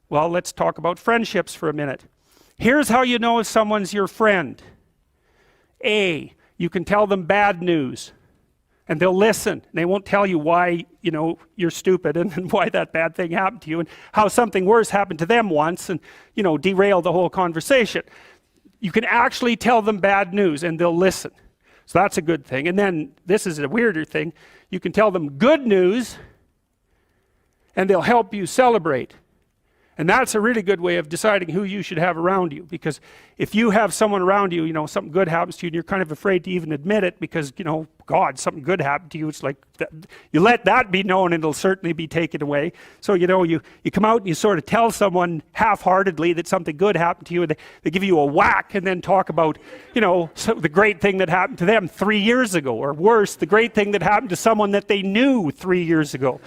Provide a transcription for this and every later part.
Well, let's talk about friendships for a minute. Here's how you know if someone's your friend. A, you can tell them bad news, and they'll listen. And they won't tell you why, you're stupid and why that bad thing happened to you and how something worse happened to them once and, derail the whole conversation. You can actually tell them bad news and they'll listen. So that's a good thing. And then this is a weirder thing. You can tell them good news and they'll help you celebrate. And that's a really good way of deciding who you should have around you. Because if you have someone around you, something good happens to you and you're kind of afraid to even admit it because, God, something good happened to you. It's like, you let that be known and it'll certainly be taken away. So, you come out and you sort of tell someone half-heartedly that something good happened to you and they give you a whack and then talk about, the great thing that happened to them 3 years ago. Or worse, the great thing that happened to someone that they knew 3 years ago.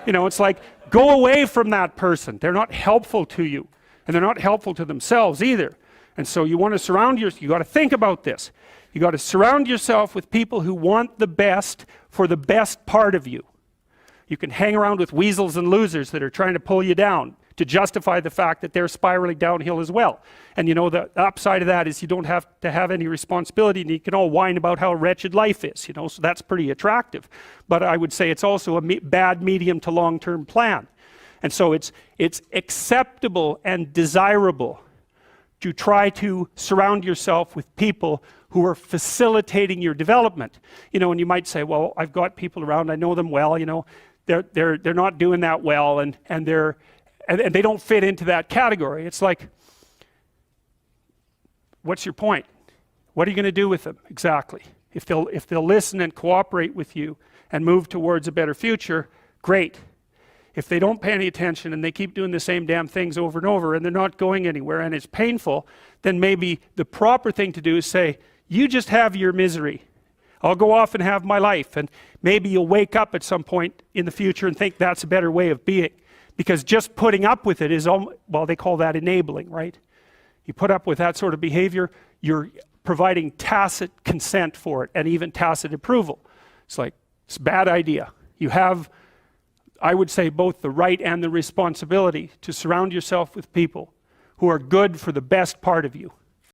It's like, go away from that person. They're not helpful to you. And they're not helpful to themselves either. And so you want to surround yourself, you got to think about this. You got to surround yourself with people who want the best for the best part of you. You can hang around with weasels and losers that are trying to pull you down to justify the fact that they're spiraling downhill as well. And the upside of that is you don't have to have any responsibility and you can all whine about how wretched life is, so that's pretty attractive. But I would say it's also a bad medium to long-term plan. And so it's acceptable and desirable to try to surround yourself with people who are facilitating your development. And you might say, well, I've got people around, I know them well, they're not doing that well and they don't fit into that category. It's like, what's your point? What are you going to do with them exactly? If they'll listen and cooperate with you and move towards a better future, great. If they don't pay any attention and they keep doing the same damn things over and over and they're not going anywhere and it's painful, then maybe the proper thing to do is say, you just have your misery. I'll go off and have my life. And maybe you'll wake up at some point in the future and think that's a better way of being. Because just putting up with it is, they call that enabling, right? You put up with that sort of behavior, you're providing tacit consent for it and even tacit approval. It's like, it's a bad idea. You have, I would say, both the right and the responsibility to surround yourself with people who are good for the best part of you.